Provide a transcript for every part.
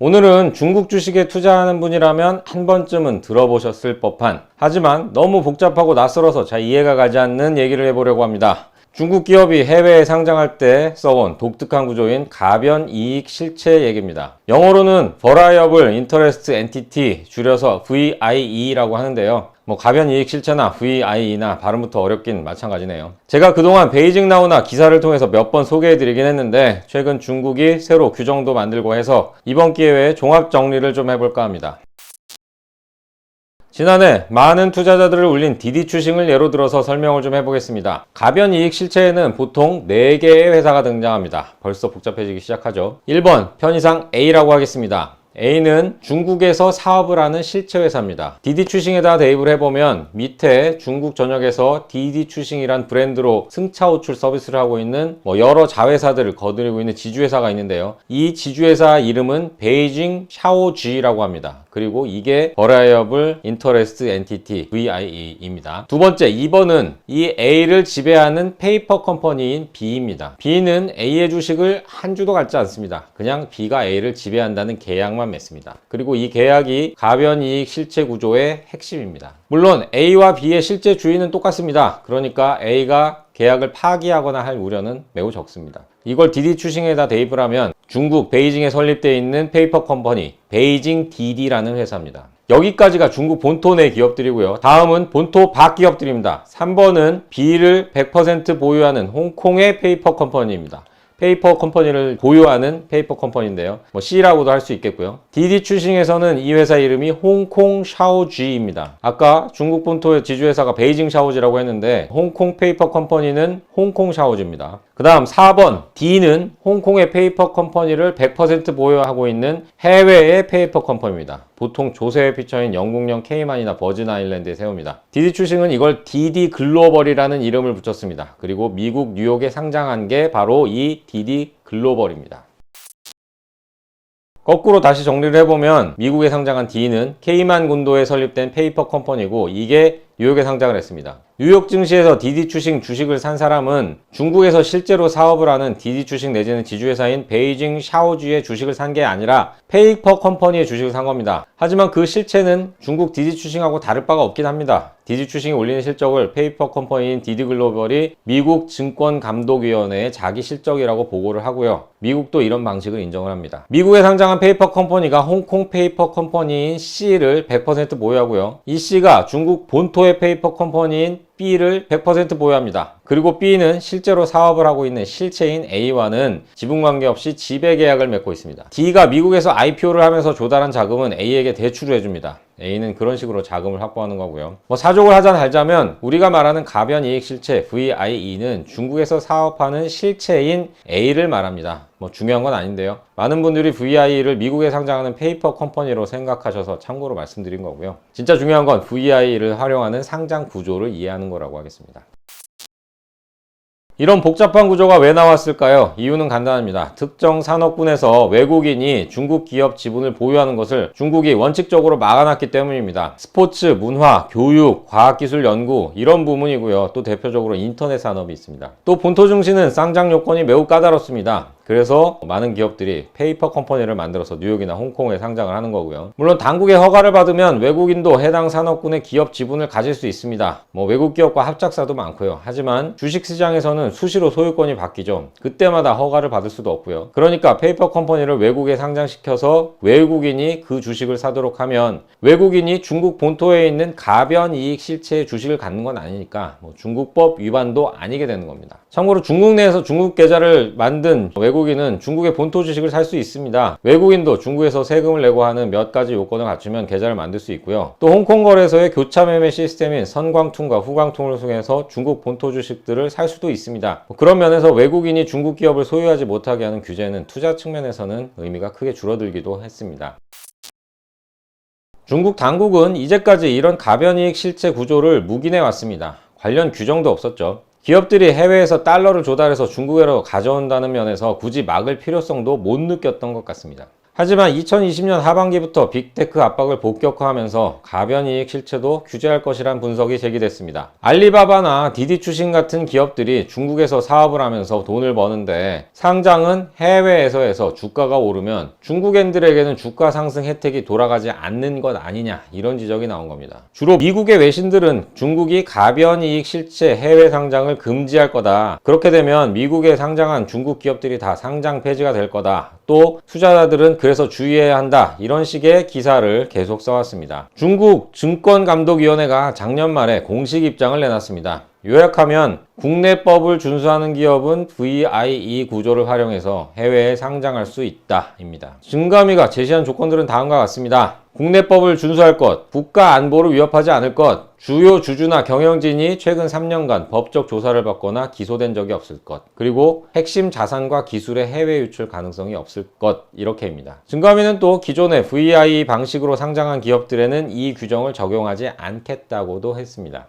오늘은 중국 주식에 투자하는 분이라면 한 번쯤은 들어보셨을 법한, 하지만 너무 복잡하고 낯설어서 잘 이해가 가지 않는 얘기를 해보려고 합니다. 중국 기업이 해외에 상장할 때 써온 독특한 구조인 가변 이익 실체 얘기입니다. 영어로는 Variable Interest Entity, 줄여서 VIE라고 하는데요. 가변 이익 실체나 VIE나 발음부터 어렵긴 마찬가지네요. 제가 그동안 베이징 나우나 기사를 통해서 몇 번 소개해드리긴 했는데, 최근 중국이 새로 규정도 만들고 해서 이번 기회에 종합 정리를 좀 해볼까 합니다. 지난해 많은 투자자들을 울린 디디 추싱을 예로 들어서 설명을 좀 해보겠습니다. 가변 이익 실체에는 보통 4개의 회사가 등장합니다. 벌써 복잡해지기 시작하죠. 1번 편의상 A라고 하겠습니다. A는 중국에서 사업을 하는 실체 회사입니다. 디디 추싱에다 대입을 해보면 밑에 중국 전역에서 디디 추싱이란 브랜드로 승차 호출 서비스를 하고 있는 여러 자회사들을 거느리고 있는 지주회사가 있는데요. 이 지주회사 이름은 베이징 샤오쥐라고 합니다. 그리고 이게 Variable Interest Entity VIE입니다. 두 번째 2번은 이 A를 지배하는 페이퍼 컴퍼니인 B입니다. B는 A의 주식을 한 주도 갖지 않습니다. 그냥 B가 A를 지배한다는 계약만 맺습니다. 그리고 이 계약이 가변이익 실체 구조의 핵심입니다. 물론 A와 B의 실제 주인은 똑같습니다. 그러니까 A가 계약을 파기하거나 할 우려는 매우 적습니다. 이걸 디디 추싱에다 대입을 하면 중국 베이징에 설립되어 있는 페이퍼 컴퍼니 베이징 디디라는 회사입니다. 여기까지가 중국 본토 내 기업들이고요. 다음은 본토 밖 기업들입니다. 3번은 B를 100% 보유하는 홍콩의 페이퍼 컴퍼니입니다. 페이퍼 컴퍼니를 보유하는 페이퍼 컴퍼니인데요. C라고도 할 수 있겠고요. 디디 추싱에서는 이 회사 이름이 홍콩 샤오쥐입니다. 아까 중국 본토의 지주회사가 베이징 샤오쥐라고 했는데 홍콩 페이퍼 컴퍼니는 홍콩 샤오쥐입니다. 그 다음 4번 D는 홍콩의 페이퍼 컴퍼니를 100% 보유하고 있는 해외의 페이퍼 컴퍼니입니다. 보통 조세에 피처인 영국령 케이만이나 버진 아일랜드에 세웁니다. 디디 추싱은 이걸 디디 글로벌이라는 이름을 붙였습니다. 그리고 미국 뉴욕에 상장한 게 바로 이 디디 글로벌입니다. 거꾸로 다시 정리를 해보면 미국에 상장한 D는 케이만 군도에 설립된 페이퍼 컴퍼니고 이게 뉴욕에 상장을 했습니다. 뉴욕 증시에서 디디 추싱 주식을 산 사람은 중국에서 실제로 사업을 하는 디디 추싱 내지는 지주회사인 베이징 샤오쥐의 주식을 산 게 아니라 페이퍼 컴퍼니의 주식을 산 겁니다. 하지만 그 실체는 중국 디디 추싱하고 다를 바가 없긴 합니다. 디디 추싱이 올리는 실적을 페이퍼 컴퍼니인 디디 글로벌이 미국 증권감독위원회에 자기 실적이라고 보고를 하고요. 미국도 이런 방식을 인정을 합니다. 미국에 상장한 페이퍼 컴퍼니가 홍콩 페이퍼 컴퍼니인 C를 100% 보유하고요. 이 C가 중국 본토의 페이퍼 컴퍼니인 B를 100% 보유합니다. 그리고 B는 실제로 사업을 하고 있는 실체인 A와는 지분 관계없이 지배 계약을 맺고 있습니다. D가 미국에서 IPO를 하면서 조달한 자금은 A에게 대출을 해줍니다. A는 그런 식으로 자금을 확보하는 거고요. 사족을 하자 달자면 우리가 말하는 가변 이익 실체 VIE는 중국에서 사업하는 실체인 A를 말합니다. 중요한 건 아닌데요. 많은 분들이 VIE를 미국에 상장하는 페이퍼 컴퍼니로 생각하셔서 참고로 말씀드린 거고요. 진짜 중요한 건 VIE를 활용하는 상장 구조를 이해하는 거라고 하겠습니다. 이런 복잡한 구조가 왜 나왔을까요? 이유는 간단합니다. 특정 산업군에서 외국인이 중국 기업 지분을 보유하는 것을 중국이 원칙적으로 막아놨기 때문입니다. 스포츠, 문화, 교육, 과학기술 연구 이런 부문이고요. 또 대표적으로 인터넷 산업이 있습니다. 또 본토 증시는 상장 요건이 매우 까다롭습니다. 그래서 많은 기업들이 페이퍼 컴퍼니를 만들어서 뉴욕이나 홍콩에 상장을 하는 거고요. 물론 당국의 허가를 받으면 외국인도 해당 산업군의 기업 지분을 가질 수 있습니다. 외국 기업과 합작사도 많고요. 하지만 주식시장에서는 수시로 소유권이 바뀌죠. 그때마다 허가를 받을 수도 없고요. 그러니까 페이퍼 컴퍼니를 외국에 상장시켜서 외국인이 그 주식을 사도록 하면 외국인이 중국 본토에 있는 가변 이익 실체의 주식을 갖는 건 아니니까 중국법 위반도 아니게 되는 겁니다. 참고로 중국 내에서 중국 계좌를 만든 외국인은 중국의 본토 주식을 살 수 있습니다. 외국인도 중국에서 세금을 내고 하는 몇 가지 요건을 갖추면 계좌를 만들 수 있고요. 또 홍콩 거래소의 교차 매매 시스템인 선광통과 후광통을 통해서 중국 본토 주식들을 살 수도 있습니다. 그런 면에서 외국인이 중국 기업을 소유하지 못하게 하는 규제는 투자 측면에서는 의미가 크게 줄어들기도 했습니다. 중국 당국은 이제까지 이런 가변이익 실체 구조를 묵인해 왔습니다. 관련 규정도 없었죠. 기업들이 해외에서 달러를 조달해서 중국으로 가져온다는 면에서 굳이 막을 필요성도 못 느꼈던 것 같습니다. 하지만 2020년 하반기부터 빅테크 압박을 본격화하면서 가변이익 실체도 규제할 것이란 분석이 제기됐습니다. 알리바바나 디디추싱 같은 기업들이 중국에서 사업을 하면서 돈을 버는데 상장은 해외에서 해서 주가가 오르면 중국인들에게는 주가 상승 혜택이 돌아가지 않는 것 아니냐, 이런 지적이 나온 겁니다. 주로 미국의 외신들은 중국이 가변이익 실체 해외 상장을 금지할 거다, 그렇게 되면 미국에 상장한 중국 기업들이 다 상장 폐지가 될 거다, 또 투자자들은 그래서 주의해야 한다, 이런 식의 기사를 계속 써왔습니다. 중국 증권감독위원회가 작년 말에 공식 입장을 내놨습니다. 요약하면 국내법을 준수하는 기업은 VIE 구조를 활용해서 해외에 상장할 수 있다 입니다. 증감위가 제시한 조건들은 다음과 같습니다. 국내법을 준수할 것, 국가 안보를 위협하지 않을 것, 주요 주주나 경영진이 최근 3년간 법적 조사를 받거나 기소된 적이 없을 것, 그리고 핵심 자산과 기술의 해외 유출 가능성이 없을 것, 이렇게입니다. 증감위는 또 기존의 VIE 방식으로 상장한 기업들에는 이 규정을 적용하지 않겠다고도 했습니다.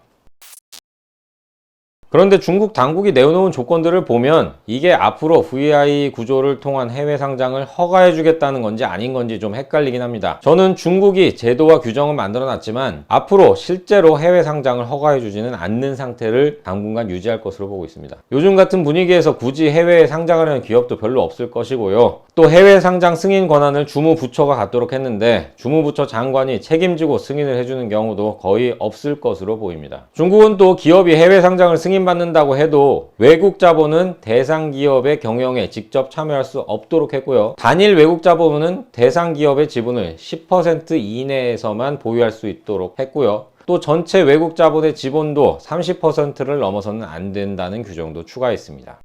그런데 중국 당국이 내놓은 조건들을 보면 이게 앞으로 VI 구조를 통한 해외 상장을 허가해 주겠다는 건지 아닌 건지 좀 헷갈리긴 합니다. 저는 중국이 제도와 규정은 만들어 놨지만 앞으로 실제로 해외 상장을 허가해 주지는 않는 상태를 당분간 유지할 것으로 보고 있습니다. 요즘 같은 분위기에서 굳이 해외에 상장하려는 기업도 별로 없을 것이고요. 또 해외 상장 승인 권한을 주무부처가 갖도록 했는데 주무부처 장관이 책임지고 승인을 해주는 경우도 거의 없을 것으로 보입니다. 중국은 또 기업이 해외 상장을 승인받는다고 해도 외국 자본은 대상 기업의 경영에 직접 참여할 수 없도록 했고요. 단일 외국 자본은 대상 기업의 지분을 10% 이내에서만 보유할 수 있도록 했고요. 또 전체 외국 자본의 지분도 30%를 넘어서는 안 된다는 규정도 추가했습니다.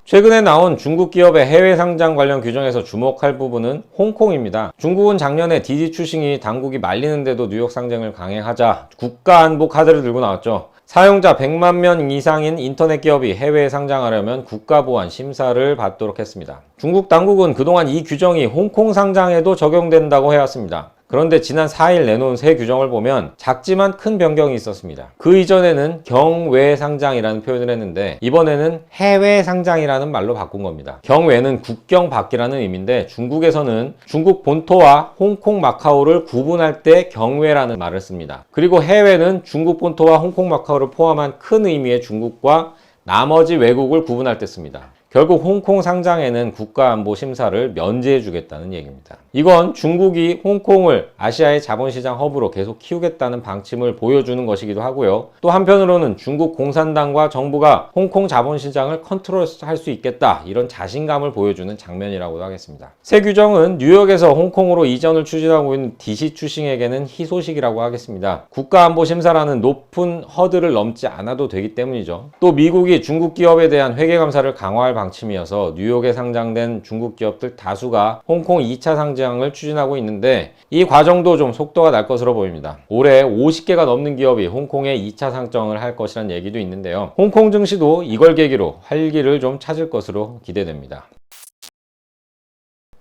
최근에 나온 중국 기업의 해외 상장 관련 규정에서 주목할 부분은 홍콩입니다. 중국은 작년에 디디추싱이 당국이 말리는데도 뉴욕 상장을 강행하자 국가안보 카드를 들고 나왔죠. 사용자 100만 명 이상인 인터넷 기업이 해외에 상장하려면 국가보안 심사를 받도록 했습니다. 중국 당국은 그동안 이 규정이 홍콩 상장에도 적용된다고 해왔습니다. 그런데 지난 4일 내놓은 새 규정을 보면 작지만 큰 변경이 있었습니다. 그 이전에는 경외 상장이라는 표현을 했는데 이번에는 해외 상장이라는 말로 바꾼 겁니다. 경외는 국경 밖이라는 의미인데 중국에서는 중국 본토와 홍콩, 마카오를 구분할 때 경외라는 말을 씁니다. 그리고 해외는 중국 본토와 홍콩, 마카오를 포함한 큰 의미의 중국과 나머지 외국을 구분할 때 씁니다. 결국 홍콩 상장에는 국가안보 심사를 면제해 주겠다는 얘기입니다. 이건 중국이 홍콩을 아시아의 자본시장 허브로 계속 키우겠다는 방침을 보여주는 것이기도 하고요. 또 한편으로는 중국 공산당과 정부가 홍콩 자본시장을 컨트롤할 수 있겠다, 이런 자신감을 보여주는 장면이라고도 하겠습니다. 새 규정은 뉴욕에서 홍콩으로 이전을 추진하고 있는 디디추싱에게는 희소식이라고 하겠습니다. 국가안보 심사라는 높은 허들을 넘지 않아도 되기 때문이죠. 또 미국이 중국 기업에 대한 회계감사를 강화할 방침이어서 뉴욕에 상장된 중국 기업들 다수가 홍콩 2차 상장을 추진하고 있는데 이 과정도 좀 속도가 날 것으로 보입니다. 올해 50개가 넘는 기업이 홍콩에 2차 상장을 할 것이라는 얘기도 있는데요. 홍콩 증시도 이걸 계기로 활기를 좀 찾을 것으로 기대됩니다.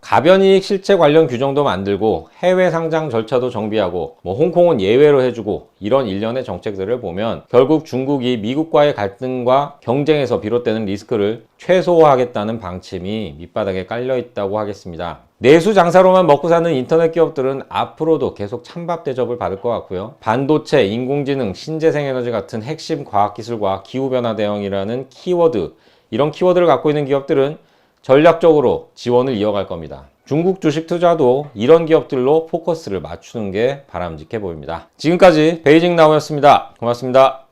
가변이익 실체 관련 규정도 만들고 해외 상장 절차도 정비하고 홍콩은 예외로 해주고 이런 일련의 정책들을 보면 결국 중국이 미국과의 갈등과 경쟁에서 비롯되는 리스크를 최소화하겠다는 방침이 밑바닥에 깔려 있다고 하겠습니다. 내수 장사로만 먹고 사는 인터넷 기업들은 앞으로도 계속 찬밥 대접을 받을 것 같고요. 반도체, 인공지능, 신재생에너지 같은 핵심 과학기술과 기후변화 대응이라는 키워드, 이런 키워드를 갖고 있는 기업들은 전략적으로 지원을 이어갈 겁니다. 중국 주식 투자도 이런 기업들로 포커스를 맞추는 게 바람직해 보입니다. 지금까지 베이징 나우였습니다. 고맙습니다.